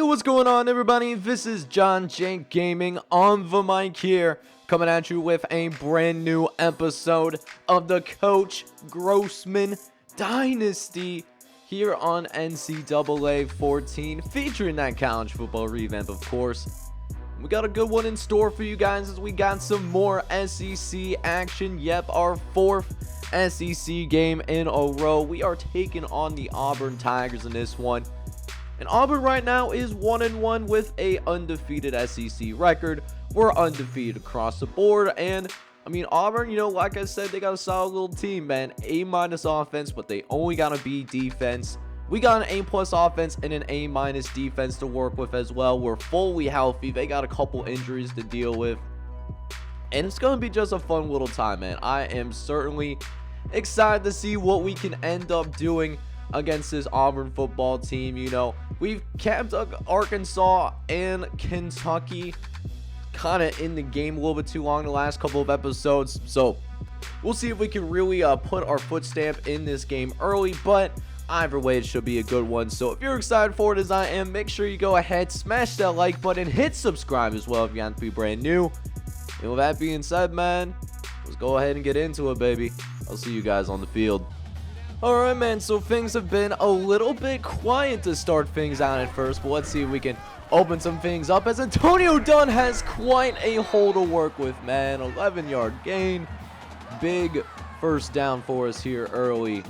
What's going on, everybody? This is John Jank Gaming on the mic here, coming at you with a brand new episode of the Coach Grossman Dynasty here on NCAA 14, featuring that college football revamp, of course. We got a good one in store for you guys as we got some more SEC action. Yep, our fourth SEC game in a row. We are taking on the Auburn Tigers in this one. And Auburn right now is 1-1 with a undefeated SEC record. We're undefeated across the board. And, I mean, Auburn, like I said, they got a solid little team, man. A- offense, but they only got a B defense. We got an A+ offense and an A- defense to work with as well. We're fully healthy. They got a couple injuries to deal with. And it's going to be just a fun little time, man. I am certainly excited to see what we can end up doing against this Auburn football team. We've kept Arkansas and Kentucky kind of in the game a little bit too long the last couple of episodes. So we'll see if we can really put our foot stamp in this game early. But either way, it should be a good one. So if you're excited for it as I am, make sure you go ahead, smash that like button, hit subscribe as well if you want to be brand new. And with that being said, man, let's go ahead and get into it, baby. I'll see you guys on the field. Alright, man, so things have been a little bit quiet to start things out at first, but let's see if we can open some things up as Antonio Dunn has quite a hole to work with, man. 11-yard gain. Big first down for us here early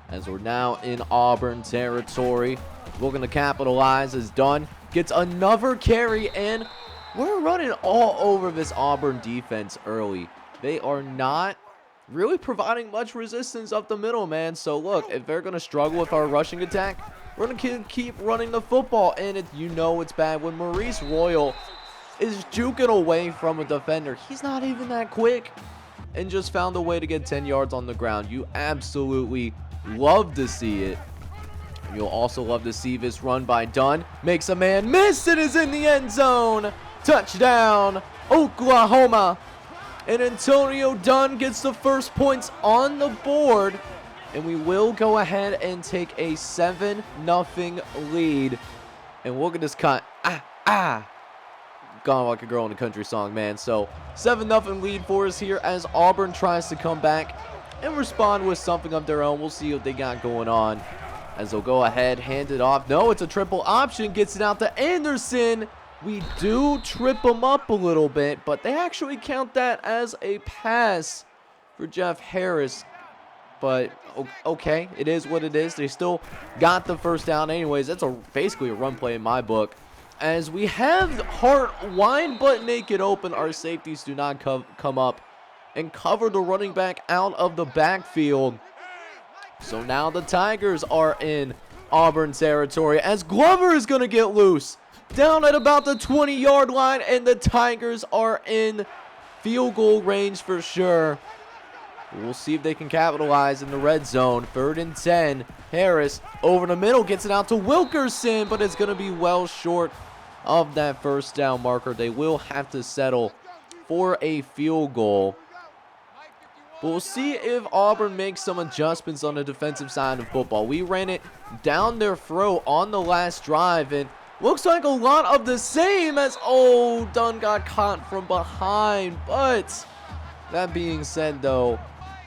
as we're now in Auburn territory. Looking to capitalize as Dunn gets another carry, and we're running all over this Auburn defense early. They are not really providing much resistance up the middle, man. So look, if they're going to struggle with our rushing attack, we're going to keep running the football. And it's bad when Maurice Royal is juking away from a defender. He's not even that quick and just found a way to get 10 yards on the ground. You absolutely love to see it. You'll also love to see this run by Dunn. Makes a man miss and is in the end zone. Touchdown, Oklahoma. And Antonio Dunn gets the first points on the board. And we will go ahead and take a 7-0 lead. And look at this cut. Gone like a girl in a country song, man. So 7-0 lead for us here as Auburn tries to come back and respond with something of their own. We'll see what they got going on as they'll go ahead, hand it off. No, it's a triple option. Gets it out to Anderson. We do trip them up a little bit, but they actually count that as a pass for Jeff Harris. But, okay, it is what it is. They still got the first down anyways. That's basically a run play in my book. As we have Hart wide but naked open, our safeties do not come up and cover the running back out of the backfield. So now the Tigers are in Auburn territory as Glover is going to get loose down at about the 20-yard line, and the Tigers are in field goal range for sure. We'll see if they can capitalize in the red zone. 3rd and 10. Harris over the middle gets it out to Wilkerson, but it's going to be well short of that first down marker. They will have to settle for a field goal. But we'll see if Auburn makes some adjustments on the defensive side of football. We ran it down their throat on the last drive, and looks like a lot of the same as, Dunn got caught from behind. But that being said, though,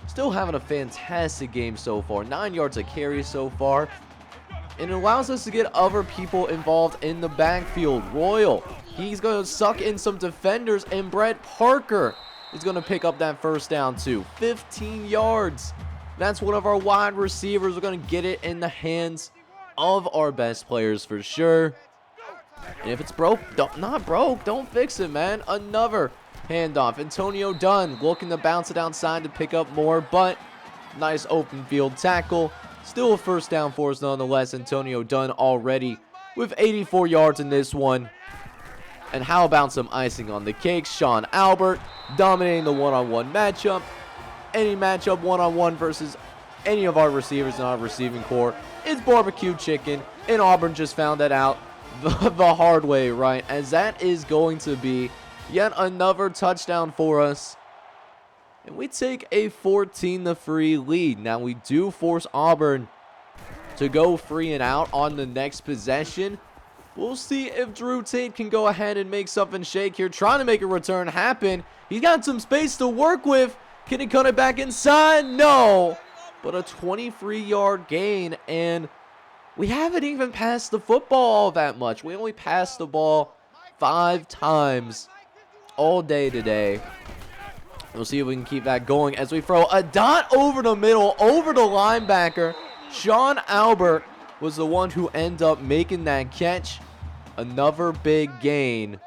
still having a fantastic game so far. 9 yards a carry so far. And it allows us to get other people involved in the backfield. Royal, he's going to suck in some defenders, and Brett Parker is going to pick up that first down too. 15 yards. That's one of our wide receivers. We're going to get it in the hands of our best players for sure. And if it's not broke, don't fix it, man. Another handoff. Antonio Dunn looking to bounce it outside to pick up more, but nice open field tackle. Still a first down for us nonetheless. Antonio Dunn already with 84 yards in this one. And how about some icing on the cake? Sean Albert dominating the one-on-one matchup. Any matchup one-on-one versus any of our receivers in our receiving core is barbecue chicken. And Auburn just found that out the hard way, right? As that is going to be yet another touchdown for us. And we take a 14-3 lead. Now we do force Auburn to go 3 and out on the next possession. We'll see if Drew Tate can go ahead and make something shake here. Trying to make a return happen. He's got some space to work with. Can he cut it back inside? No. But a 23-yard gain, and we haven't even passed the football all that much. We only passed the ball 5 times all day today. We'll see if we can keep that going as we throw a dot over the middle, over the linebacker. Sean Albert was the one who ended up making that catch. Another big gain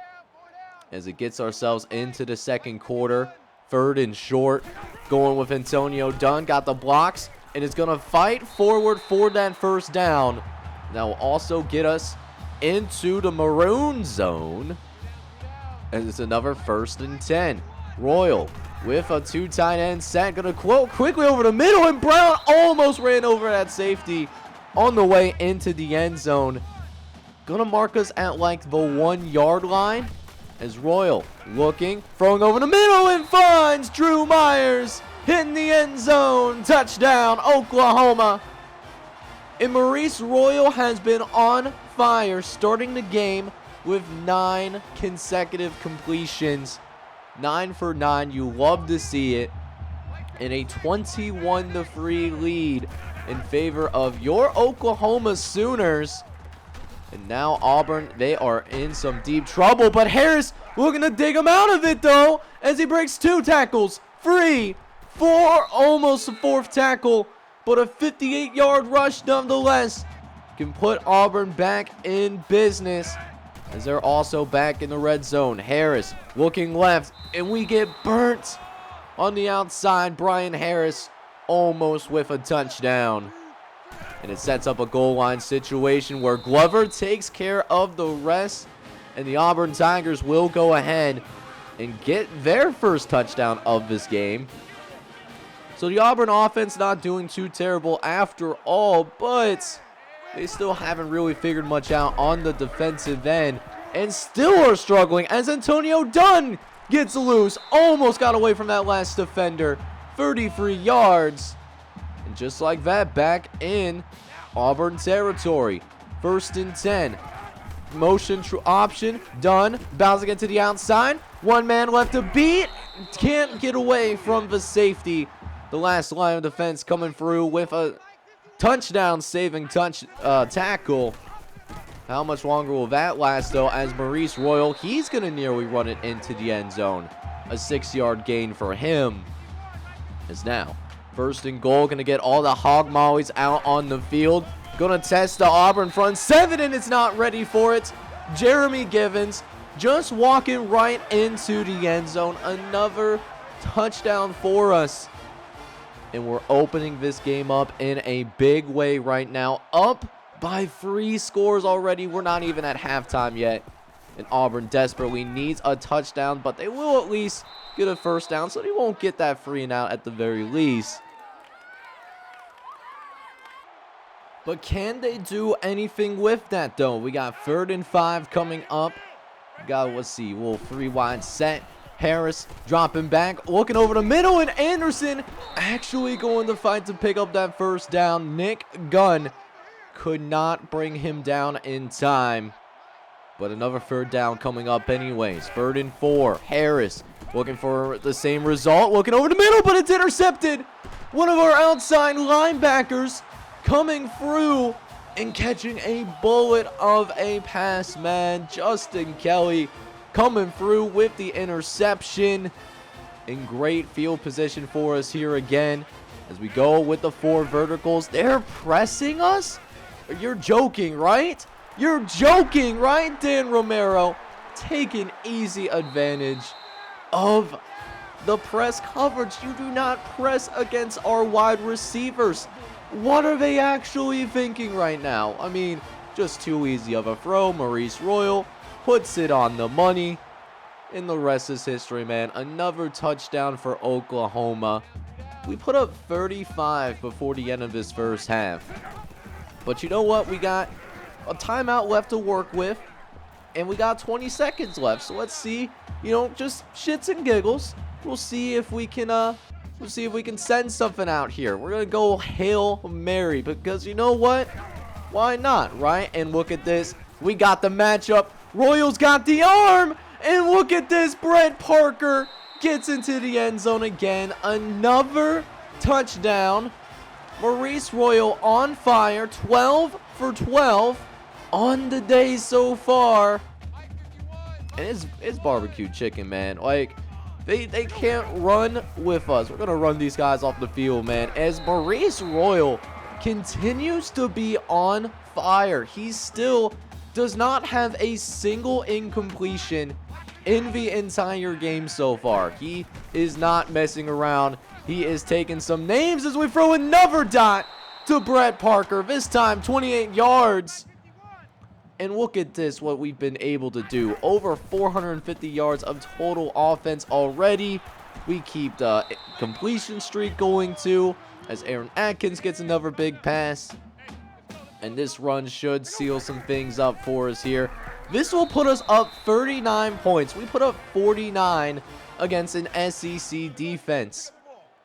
as it gets ourselves into the second quarter. 3rd and short, going with Antonio Dunn. Got the blocks, and is going to fight forward for that first down. That will also get us into the maroon zone. And it's another 1st and 10. Royal with a 2 tight end set. Going to quote quickly over the middle, and Brown almost ran over that safety on the way into the end zone. Going to mark us at like the 1-yard line. As Royal looking, throwing over the middle, and finds Drew Myers hitting the end zone. Touchdown, Oklahoma. And Maurice Royal has been on fire, starting the game with 9 consecutive completions. 9 for 9. You love to see it. In a 21-3 lead in favor of your Oklahoma Sooners. And now Auburn, they are in some deep trouble. But Harris looking to dig him out of it, though, as he breaks 2 tackles. 3, 4, almost a 4th tackle. But a 58-yard rush nonetheless can put Auburn back in business, as they're also back in the red zone. Harris looking left, and we get burnt on the outside. Brian Harris almost with a touchdown. And it sets up a goal line situation where Glover takes care of the rest. And the Auburn Tigers will go ahead and get their first touchdown of this game. So the Auburn offense not doing too terrible after all, but they still haven't really figured much out on the defensive end. And still are struggling as Antonio Dunn gets loose. Almost got away from that last defender. 33 yards. And just like that, back in Auburn territory. 1st and 10. Motion option. Dunn bouncing it to the outside. 1 man left to beat. Can't get away from the safety. The last line of defense coming through with a touchdown saving tackle. How much longer will that last, though, as Maurice Royal, he's going to nearly run it into the end zone. A 6-yard gain for him. Is now 1st and goal. Going to get all the hog mollies out on the field. Going to test the Auburn front 7, and it's not ready for it. Jeremy Givens just walking right into the end zone. Another touchdown for us. And we're opening this game up in a big way right now. Up by 3 scores already. We're not even at halftime yet. And Auburn desperately needs a touchdown, but they will at least get a first down, so they won't get that free and out at the very least. But can they do anything with that, though? We got 3rd and 5 coming up. We got, let's see, little 3 wide set. Harris dropping back, looking over the middle, and Anderson actually going to fight to pick up that first down. Nick Gunn could not bring him down in time. But another 3rd down coming up anyways. 3rd and 4. Harris looking for the same result. Looking over the middle, but it's intercepted. One of our outside linebackers coming through and catching a bullet of a pass, man. Justin Kelly coming through with the interception. In great field position for us here again. As we go with the 4 verticals. They're pressing us? You're joking, right? You're joking, right, Dan Romero? Taking easy advantage of the press coverage. You do not press against our wide receivers. What are they actually thinking right now? I mean, just too easy of a throw. Maurice Royal puts it on the money. And the rest is history, man. Another touchdown for Oklahoma. We put up 35 before the end of this first half. But you know what? We got a timeout left to work with. And we got 20 seconds left. So let's see, you know, just shits and giggles. We'll see if we can send something out here. We're going to go Hail Mary because you know what? Why not, right? And look at this. We got the matchup. Royals got the arm. And look at this. Brett Parker gets into the end zone again. Another touchdown. Maurice Royal on fire. 12 for 12 on the day so far. And it's barbecue chicken, man. Like, they can't run with us. We're going to run these guys off the field, man. As Maurice Royal continues to be on fire. He still does not have a single incompletion in the entire game so far. He is not messing around. He is taking some names as we throw another dot to Brett Parker. This time 28 yards. And look at this, what we've been able to do. Over 450 yards of total offense already. We keep the completion streak going too, as Aaron Atkins gets another big pass. And this run should seal some things up for us here. This will put us up 39 points. We put up 49 against an SEC defense.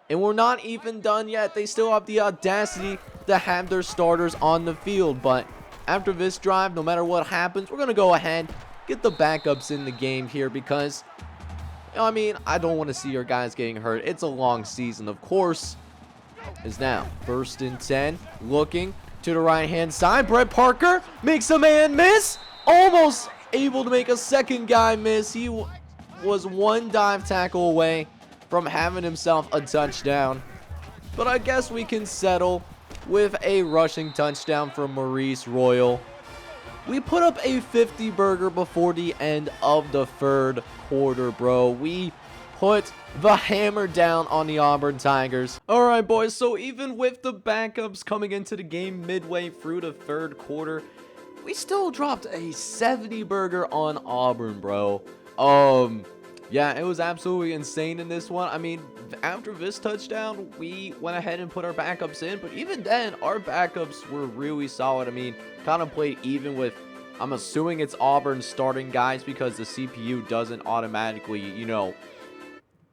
And we're not even done yet. They still have the audacity to have their starters on the field. But after this drive, no matter what happens, we're going to go ahead, get the backups in the game here because, I mean, I don't want to see our guys getting hurt. It's a long season, of course. Is now 1st and 10, looking to the right-hand side. Brett Parker makes a man miss. Almost able to make a second guy miss. He was one dive tackle away from having himself a touchdown. But I guess we can settle with a rushing touchdown from Maurice Royal. We put up a 50 burger before the end of the third quarter, bro. We put the hammer down on the Auburn Tigers. All right, boys, so even with the backups coming into the game midway through the third quarter, we still dropped a 70 burger on Auburn, bro. Yeah, it was absolutely insane in this one. I mean, after this touchdown, we went ahead and put our backups in, but even then, our backups were really solid. I mean, kind of played even with, I'm assuming it's Auburn starting guys because the CPU doesn't automatically, you know,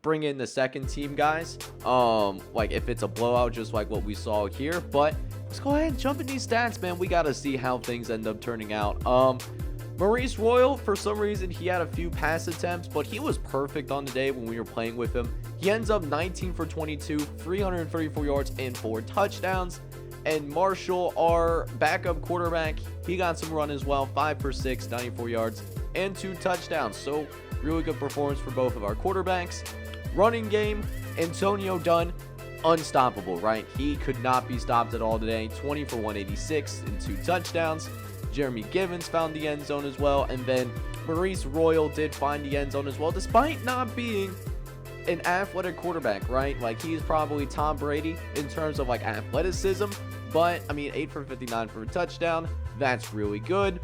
bring in the second team guys, like if it's a blowout, just like what we saw here. But let's go ahead and jump in these stats, man. We got to see how things end up turning out. Maurice Royal, for some reason, he had a few pass attempts, but he was perfect on the day when we were playing with him. He ends up 19 for 22, 334 yards, and 4 touchdowns. And Marshall, our backup quarterback, he got some run as well, 5 for 6, 94 yards, and 2 touchdowns. So, really good performance for both of our quarterbacks. Running game, Antonio Dunn, unstoppable, right? He could not be stopped at all today. 20 for 186 and 2 touchdowns. Jeremy Givens found the end zone as well. And then Maurice Royal did find the end zone as well, despite not being an athletic quarterback, right? Like, he's probably Tom Brady in terms of, like, athleticism. But, I mean, 8 for 59 for a touchdown. That's really good.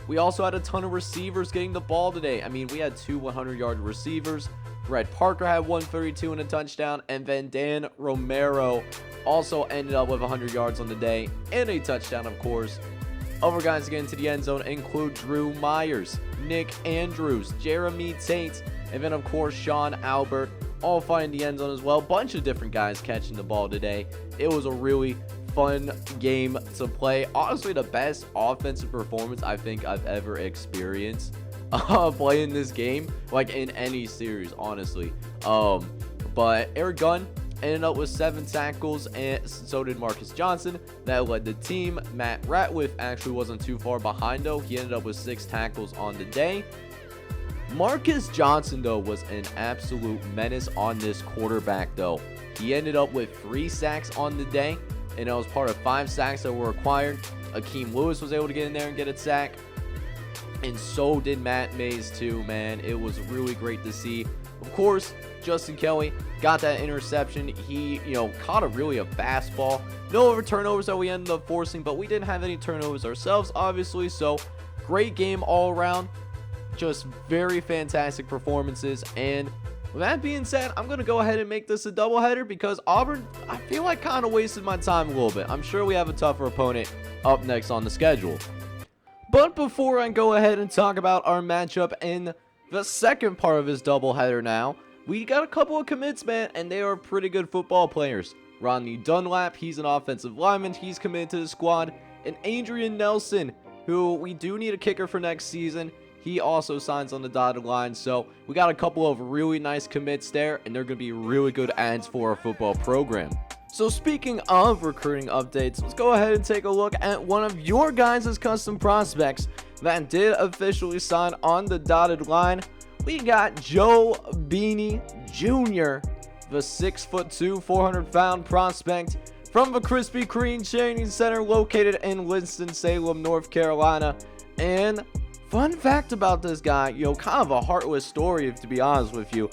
We also had a ton of receivers getting the ball today. I mean, we had 2 100-yard receivers. Brett Parker had 132 and a touchdown. And then Dan Romero also ended up with 100 yards on the day and a touchdown, of course. Other guys to get into the end zone include Drew Myers, Nick Andrews, Jeremy Tate, and then, of course, Sean Albert, all finding the end zone as well. Bunch of different guys catching the ball today. It was a really fun game to play. Honestly, the best offensive performance I think I've ever experienced playing this game, like in any series, honestly. But Eric Gunn ended up with 7 tackles, and so did Marcus Johnson. That led the team. Matt Ratliff actually wasn't too far behind, though. He ended up with 6 tackles on the day. Marcus Johnson, though, was an absolute menace on this quarterback, though. He ended up with 3 sacks on the day, and that was part of 5 sacks that were acquired. Akeem Lewis was able to get in there and get a sack, and so did Matt Mays, too, man. It was really great to see. Of course, Justin Kelly got that interception. He, caught a fastball. No over turnovers that we ended up forcing, but we didn't have any turnovers ourselves, obviously. So, great game all around. Just very fantastic performances. And with that being said, I'm going to go ahead and make this a doubleheader because Auburn, I feel like, kind of wasted my time a little bit. I'm sure we have a tougher opponent up next on the schedule. But before I go ahead and talk about our matchup in the second part of this doubleheader now, we got a couple of commits, man, and they are pretty good football players. Rodney Dunlap, he's an offensive lineman. He's committed to the squad. And Adrian Nelson, who we do need a kicker for next season. He also signs on the dotted line. So we got a couple of really nice commits there, and they're going to be really good adds for our football program. So speaking of recruiting updates, let's go ahead and take a look at one of your guys' custom prospects that did officially sign on the dotted line. We got Joe Beanie Jr., the 6'2", 400-pound prospect from the Krispy Kreme Training Center located in Winston-Salem, North Carolina. And fun fact about this guy, kind of a heartless story, to be honest with you.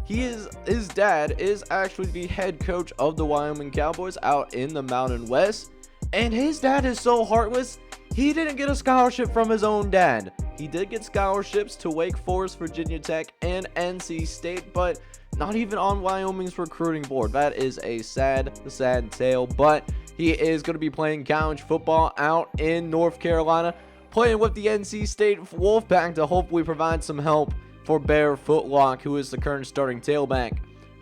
His dad is actually the head coach of the Wyoming Cowboys out in the Mountain West. And his dad is so heartless, he didn't get a scholarship from his own dad. He did get scholarships to Wake Forest, Virginia Tech, and NC State, but not even on Wyoming's recruiting board. That is a sad tale, but he is going to be playing college football out in North Carolina, playing with the NC State Wolfpack to hopefully provide some help for Bear Footlock, who is the current starting tailback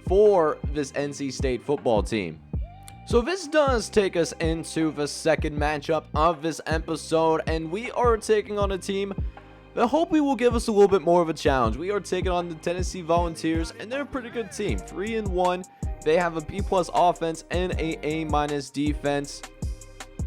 for this NC State football team. So this does take us into the second matchup of this episode, and we are taking on a team that hopefully will give us a little bit more of a challenge. We are taking on the Tennessee Volunteers, and they're a pretty good team. 3-1. They have a B+ offense and a A- defense.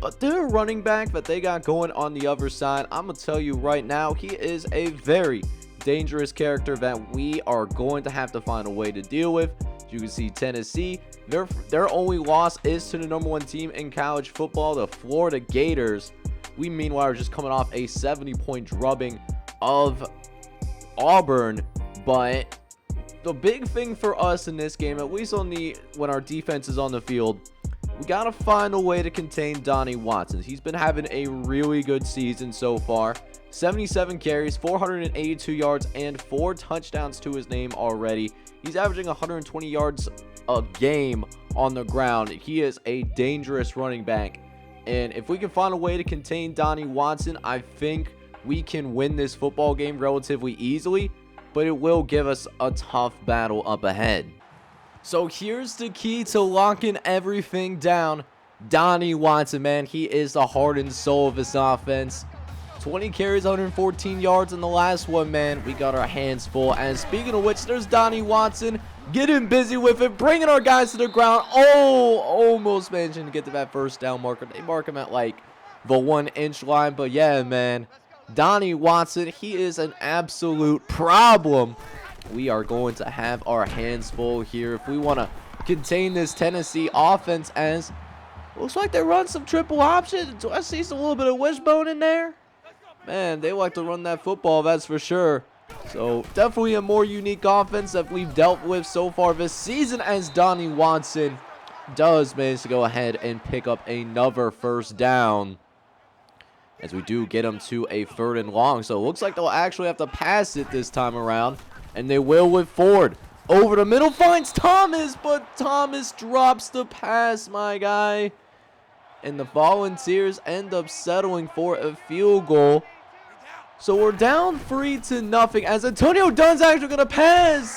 But their running back that they got going on the other side, I'm going to tell you right now, he is a very dangerous character that we are going to have to find a way to deal with. As you can see, Tennessee, their only loss is to the #1 team in college football, the Florida Gators. We, meanwhile, are just coming off a 70-point drubbing of Auburn. But the big thing for us in this game, at least when our defense is on the field, we got to find a way to contain Donnie Watson. He's been having a really good season so far. 77 carries, 482 yards, and 4 touchdowns to his name already. He's averaging 120 yards a game on the ground. He is a dangerous running back. And if we can find a way to contain Donnie Watson, I think we can win this football game relatively easily. But it will give us a tough battle up ahead. So here's the key to locking everything down. Donnie Watson, man, he is the heart and soul of this offense. 20 carries, 114 yards in the last one, man. We got our hands full. And speaking of which, there's Donnie Watson getting busy with it, bringing our guys to the ground. Oh, almost managing to get to that first down marker. They mark him at like the 1-inch line. But yeah, man, Donnie Watson, he is an absolute problem. We are going to have our hands full here if we want to contain this Tennessee offense, as looks like they run some triple option. Do I see a little bit of wishbone in there? Man, they like to run that football, that's for sure. So definitely a more unique offense that we've dealt with so far this season, as Donnie Watson does manage to go ahead and pick up another first down, as we do get him to a 3rd and long. So it looks like they'll actually have to pass it this time around. And they will with Ford. Over the middle, finds Thomas, but Thomas drops the pass, my guy. And the Volunteers end up settling for a field goal. So we're down 3-0, as Antonio Dunn's actually going to pass.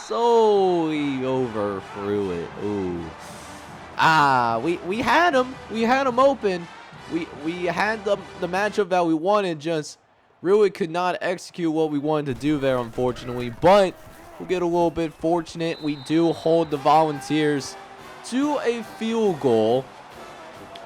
So he overthrew it. Ooh. We had him. We had him open. We had the matchup that we wanted, just really could not execute what we wanted to do there, unfortunately. But we'll get a little bit fortunate. We do hold the Volunteers to a field goal.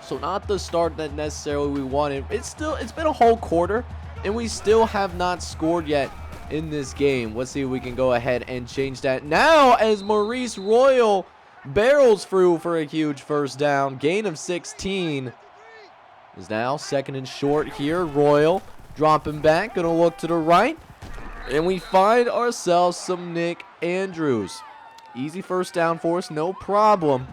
So not the start that necessarily we wanted. It's been a whole quarter, and we still have not scored yet in this game. Let's see if we can go ahead and change that now, as Maurice Royal barrels through for a huge first down. Gain of 16 is now 2nd and short here. Royal dropping back, gonna look to the right, and we find ourselves some Nick Andrews. Easy first down for us, no problem.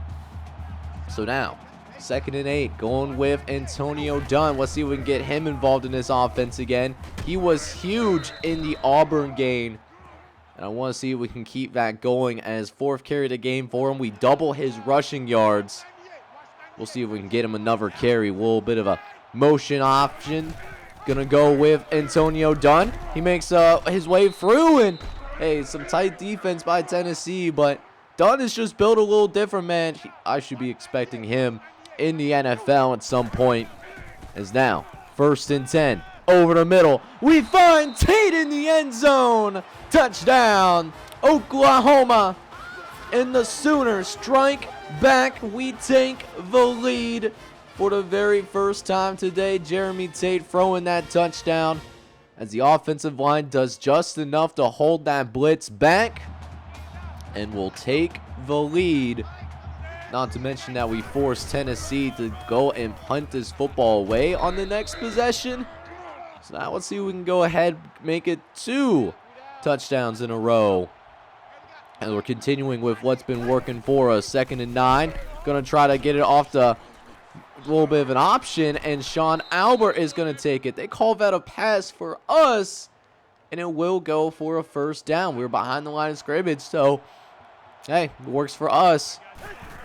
So now 2nd and 8, going with Antonio Dunn. Let's see if we can get him involved in this offense again. He was huge in the Auburn game, and I want to see if we can keep that going, as 4th carry of the game for him. We double his rushing yards. We'll see if we can get him another carry. A little bit of a motion option. Gonna go with Antonio Dunn. He makes his way through, and hey, some tight defense by Tennessee, but Dunn is just built a little different, man. I should be expecting him in the NFL at some point. As now 1st and 10, over the middle. We find Tate in the end zone. Touchdown, Oklahoma. And the Sooners strike back. We take the lead for the very first time today. Jeremy Tate throwing that touchdown as the offensive line does just enough to hold that blitz back and will take the lead. Not to mention that we forced Tennessee to go and punt this football away on the next possession. So now let's see if we can go ahead, make it 2 touchdowns in a row. And we're continuing with what's been working for us. 2nd and 9. Going to try to get it off the little bit of an option, and Sean Albert is going to take it. They call that a pass for us, and it will go for a first down. We're behind the line of scrimmage, so hey, it works for us.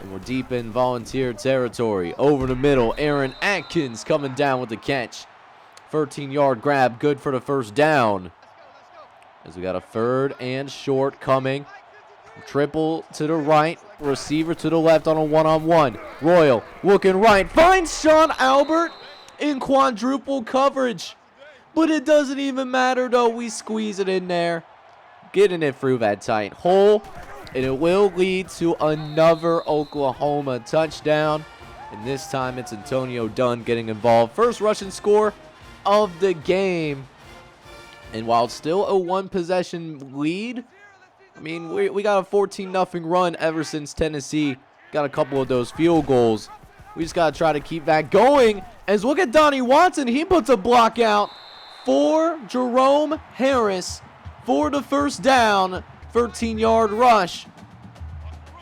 And we're deep in Volunteer territory. Over the middle, Aaron Atkins coming down with the catch. 13-yard grab, good for the first down. As we got a 3rd and short coming. Triple to the right, receiver to the left on a one-on-one. Royal looking right, finds Sean Albert in quadruple coverage. But it doesn't even matter though, we squeeze it in there. Getting it through that tight hole. And it will lead to another Oklahoma touchdown. And this time it's Antonio Dunn getting involved. First rushing score of the game. And while it's still a 1-possession lead, I mean, we got a 14-0 run ever since Tennessee got a couple of those field goals. We just got to try to keep that going. As look at Donnie Watson. He puts a block out for Jerome Harris for the first down. 13-yard rush.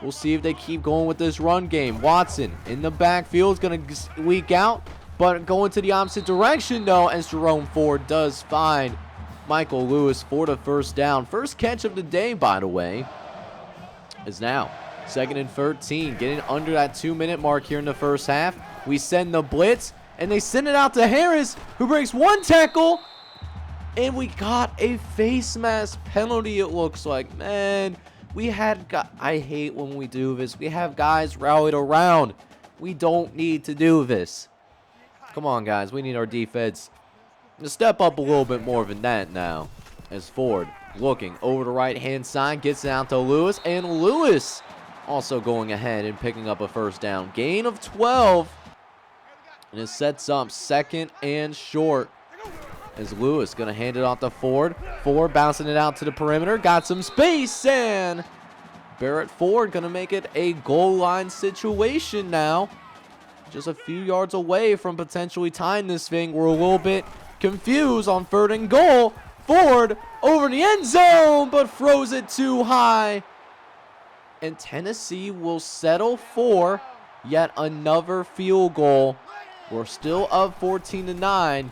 We'll see if they keep going with this run game. Watson in the backfield is going to leak out, but going to the opposite direction, though, as Jerome Ford does find Michael Lewis for the first down. First catch of the day, by the way, is now 2nd and 13. Getting under that 2-minute mark here in the first half. We send the blitz, and they send it out to Harris, who breaks 1 tackle. And we got a face mask penalty, it looks like. Man, we had I hate when we do this. We have guys rallied around. We don't need to do this. Come on, guys. We need our defense to step up a little bit more than that now. As Ford looking over the right-hand side, gets it out to Lewis. And Lewis also going ahead and picking up a first down. Gain of 12. And it sets up 2nd and short. As Lewis going to hand it off to Ford. Ford bouncing it out to the perimeter. Got some space, and Barrett Ford going to make it a goal line situation now. Just a few yards away from potentially tying this thing. We're a little bit confused on 3rd and goal. Ford over the end zone, but throws it too high. And Tennessee will settle for yet another field goal. We're still up 14-9.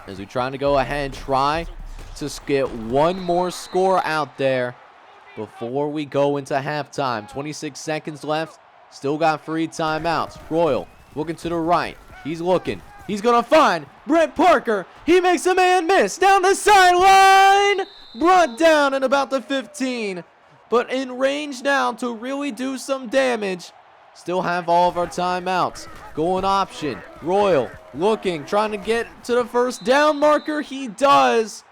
As we trying to go ahead and try to get one more score out there before we go into halftime. 26 seconds left. Still got 3 timeouts. Royal looking to the right. He's looking. He's going to find Brett Parker. He makes a man miss down the sideline. Brought down at about the 15. But in range now to really do some damage. Still have all of our timeouts. Going option. Royal looking, trying to get to the first down marker. He does.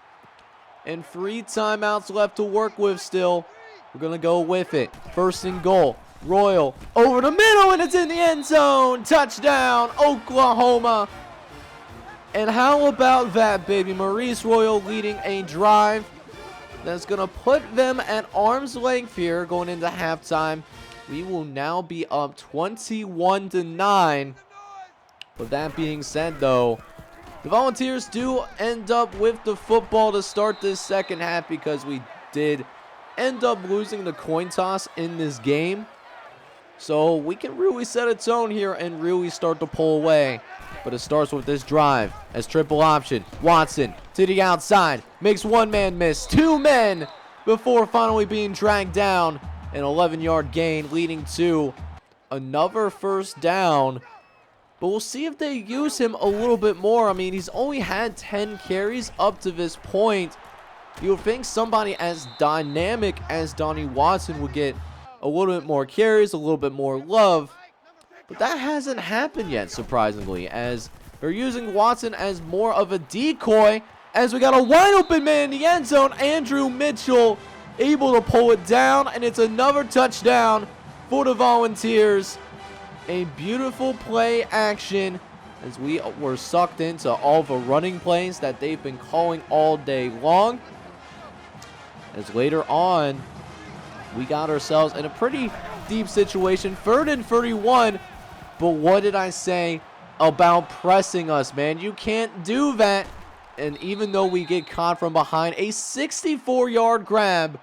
And 3 timeouts left to work with still. We're going to go with it. 1st and goal. Royal over the middle, and it's in the end zone. Touchdown, Oklahoma. And how about that, baby? Maurice Royal leading a drive that's going to put them at arm's length here going into halftime. We will now be up 21-9. With that being said, though, the Volunteers do end up with the football to start this second half because we did end up losing the coin toss in this game. So we can really set a tone here and really start to pull away. But it starts with this drive as triple option. Watson to the outside. Makes 1 man miss. 2 men before finally being dragged down. An 11-yard gain leading to another first down. But we'll see if they use him a little bit more. I mean, he's only had 10 carries up to this point. You would think somebody as dynamic as Donnie Watson would get a little bit more carries, a little bit more love. But that hasn't happened yet, surprisingly, as They're using Watson as more of a decoy, as we got a wide open man in the end zone. Andrew Mitchell able to pull it down, and it's another touchdown for the Volunteers. A beautiful play action as we were sucked into all the running plays that they've been calling all day long. As later on, we got ourselves in a pretty deep situation. 3rd and 31. But what did I say about pressing us, man? You can't do that. And even though we get caught from behind, a 64-yard grab.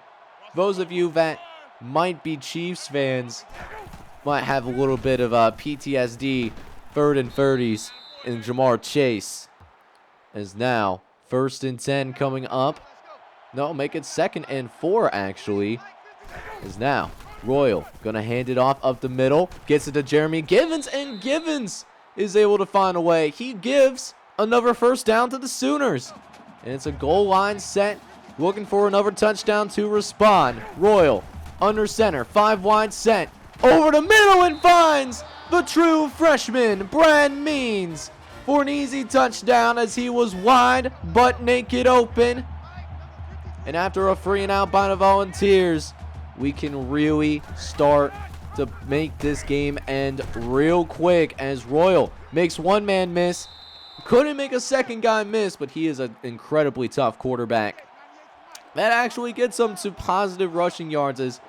Those of you that might be Chiefs fans might have a little bit of PTSD. 3rd and 30s in Jamar Chase. As now, 1st and 10 coming up. No, make it 2nd and 4 actually. Is now Royal gonna hand it off up the middle. Gets it to Jeremy Givens, and Givens is able to find a way. He gives another 1st down to the Sooners. And it's a goal line set. Looking for another touchdown to respond. Royal under center. 5 wide set. Over the middle and finds the true freshman, Brad Means, for an easy touchdown as he was wide but naked open. And after a 3 and out by the Volunteers, we can really start to make this game end real quick as Royal makes one man miss. Couldn't make a 2nd guy miss, but he is an incredibly tough quarterback. That actually gets them to positive rushing yards as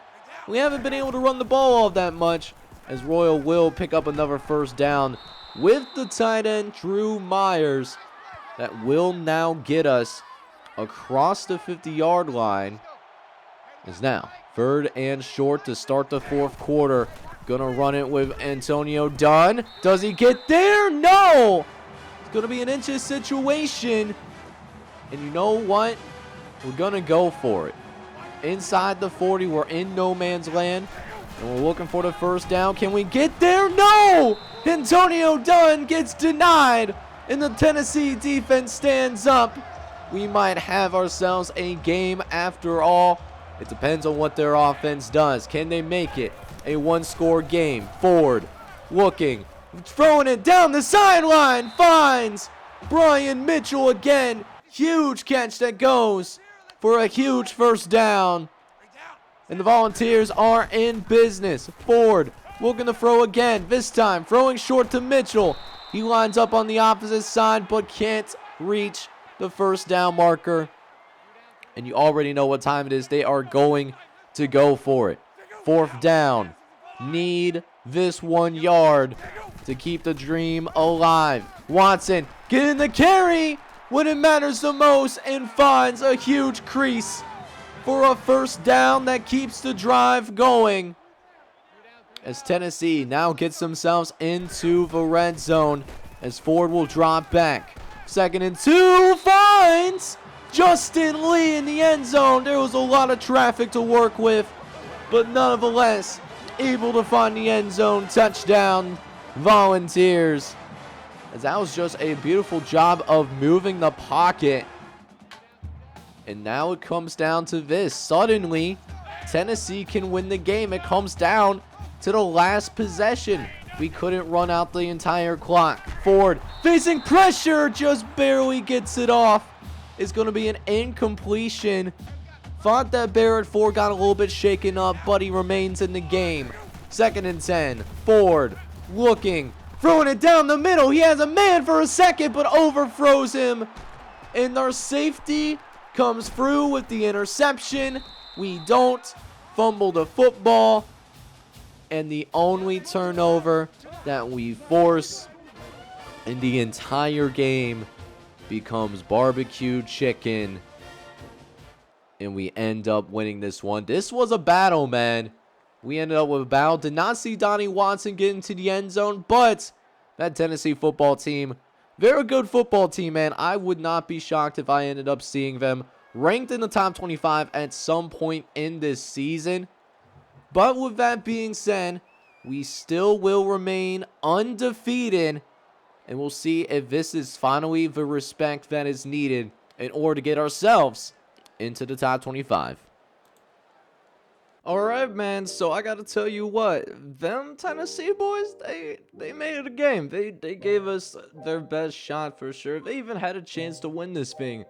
we haven't been able to run the ball all that much, as Royal will pick up another 1st down with the tight end Drew Myers. That will now get us across the 50-yard line. Is now 3rd and short to start the 4th quarter. Gonna run it with Antonio Dunn. Does he get there? No! It's gonna be an inches situation. And you know what? We're gonna go for it. Inside the 40, we're in no man's land. And we're looking for the 1st down. Can we get there? No! Antonio Dunn gets denied. And the Tennessee defense stands up. We might have ourselves a game after all. It depends on what their offense does. Can they make it a 1-score game? Ford looking, throwing it down the sideline, finds Brian Mitchell again. Huge catch that goes for a huge 1st down. And the Volunteers are in business. Ford looking to throw again. This time throwing short to Mitchell. He lines up on the opposite side but can't reach the 1st down marker. And you already know what time it is. They are going to go for it. 4th down. Need this 1 yard to keep the dream alive. Watson getting the carry when it matters the most and finds a huge crease for a 1st down that keeps the drive going. As Tennessee now gets themselves into the red zone as Ford will drop back. 2nd and 2, finds Justin Lee in the end zone. There was a lot of traffic to work with, but nonetheless able to find the end zone. Touchdown, Volunteers. As that was just a beautiful job of moving the pocket. And now it comes down to this. Suddenly, Tennessee can win the game. It comes down to the last possession. We couldn't run out the entire clock. Ford facing pressure, just barely gets it off. It's going to be an incompletion. Thought that Barrett Ford got a little bit shaken up, but he remains in the game. 2nd and 10. Ford looking, throwing it down the middle. He has a man for a second, but overthrows him. And our safety comes through with the interception. We don't fumble the football. And the only turnover that we force in the entire game becomes barbecue chicken. And we end up winning this one. This was a battle, man. We ended up with a battle. Did not see Donnie Watson get into the end zone, but that Tennessee football team, very good football team, man. I would not be shocked if I ended up seeing them ranked in the top 25 at some point in this season. But with that being said, we still will remain undefeated. And we'll see if this is finally the respect that is needed in order to get ourselves into the top 25. Alright, man, so I gotta tell you what, them Tennessee boys, they made it a game. They gave us their best shot for sure. They even had a chance to win this thing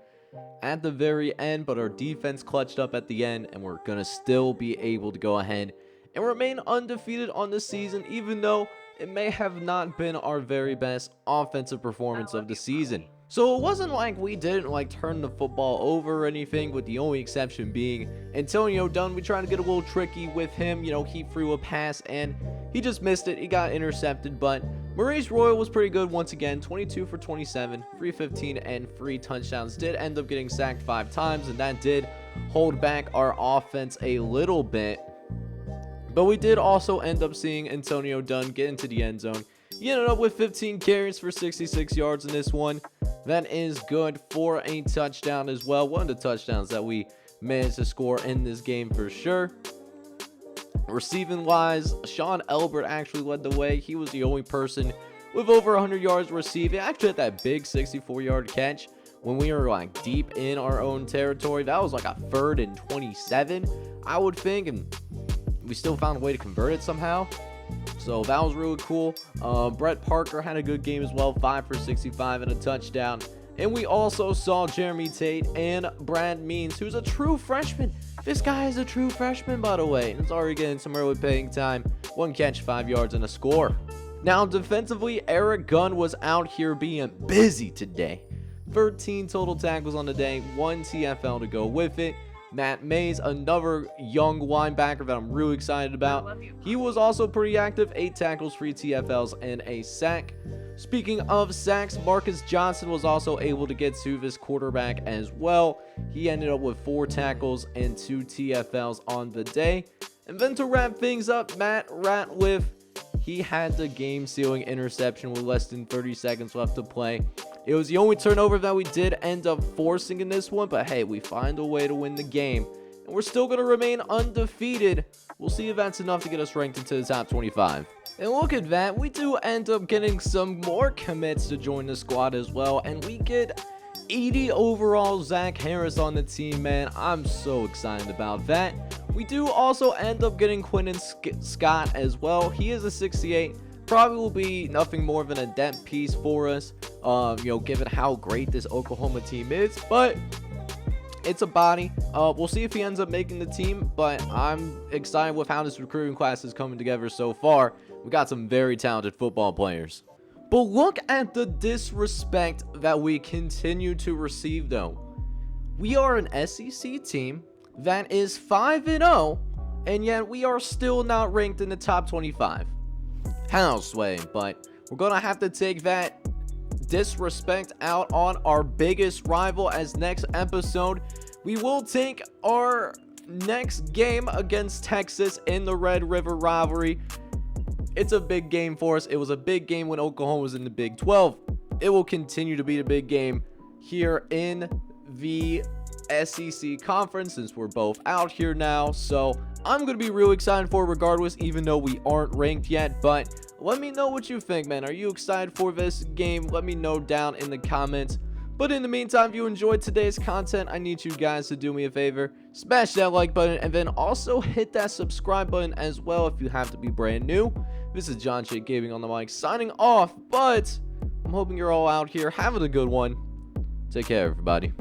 at the very end, but our defense clutched up at the end, and we're gonna still be able to go ahead and remain undefeated on the season, even though it may have not been our very best offensive performance of the season. So it wasn't like we didn't turn the football over or anything, with the only exception being Antonio Dunn. We tried to get a little tricky with him. He threw a pass and he just missed it. He got intercepted, but Maurice Royal was pretty good once again. 22 for 27, 315 and 3 touchdowns. Did end up getting sacked 5 times, and that did hold back our offense a little bit. But we did also end up seeing Antonio Dunn get into the end zone. He ended up with 15 carries for 66 yards in this one. That is good for a touchdown as well. One of the touchdowns that we managed to score in this game for sure. Receiving wise, Sean Elbert actually led the way. He was the only person with over 100 yards receiving. Actually had that big 64-yard catch when we were deep in our own territory. That was a 3rd and 27, I would think, and we still found a way to convert it somehow. So that was really cool. Brett Parker had a good game as well, 5 for 65 and a touchdown. And we also saw Jeremy Tate and Brad Means, who's a true freshman. This guy is a true freshman, by the way. He's already getting some early playing time. 1 catch, 5 yards, and a score. Now, defensively, Eric Gunn was out here being busy today. 13 total tackles on the day, 1 TFL to go with it. Matt Mays, another young linebacker that I'm really excited about. He was also pretty active, 8 tackles, 3 TFLs, and a sack. Speaking of sacks, Marcus Johnson was also able to get to this quarterback as well. He ended up with 4 tackles and 2 TFLs on the day. And then to wrap things up, Matt Ratliff, he had the game-sealing interception with less than 30 seconds left to play. It was the only turnover that we did end up forcing in this one, but hey, we find a way to win the game. And we're still going to remain undefeated. We'll see if that's enough to get us ranked into the top 25. And look at that, we do end up getting some more commits to join the squad as well, and we get 80 overall Zach Harris on the team, man. I'm so excited about that. We do also end up getting Quentin Scott as well. He is a 68. Probably will be nothing more of an adept piece for us, given how great this Oklahoma team is, but it's a body. We'll see if he ends up making the team, but I'm excited with how this recruiting class is coming together so far. We got some very talented football players. But look at the disrespect that we continue to receive, though. We are an SEC team that is 5-0, and yet we are still not ranked in the top 25. How, Sway? But we're going to have to take that disrespect out on our biggest rival, as next episode we will take our next game against Texas in the Red River rivalry. It's a big game for us. It was a big game when Oklahoma was in the Big 12. It will continue to be a big game here in the SEC conference, since we're both out here now. So I'm going to be real excited for it regardless, even though we aren't ranked yet. But let me know what you think, man. Are you excited for this game? Let me know down in the comments. But in the meantime, if you enjoyed today's content, I need you guys to do me a favor. Smash that like button, and then also hit that subscribe button as well if you have to be brand new. This is John J. Gaming on the mic, signing off. But I'm hoping you're all out here having a good one. Take care, everybody.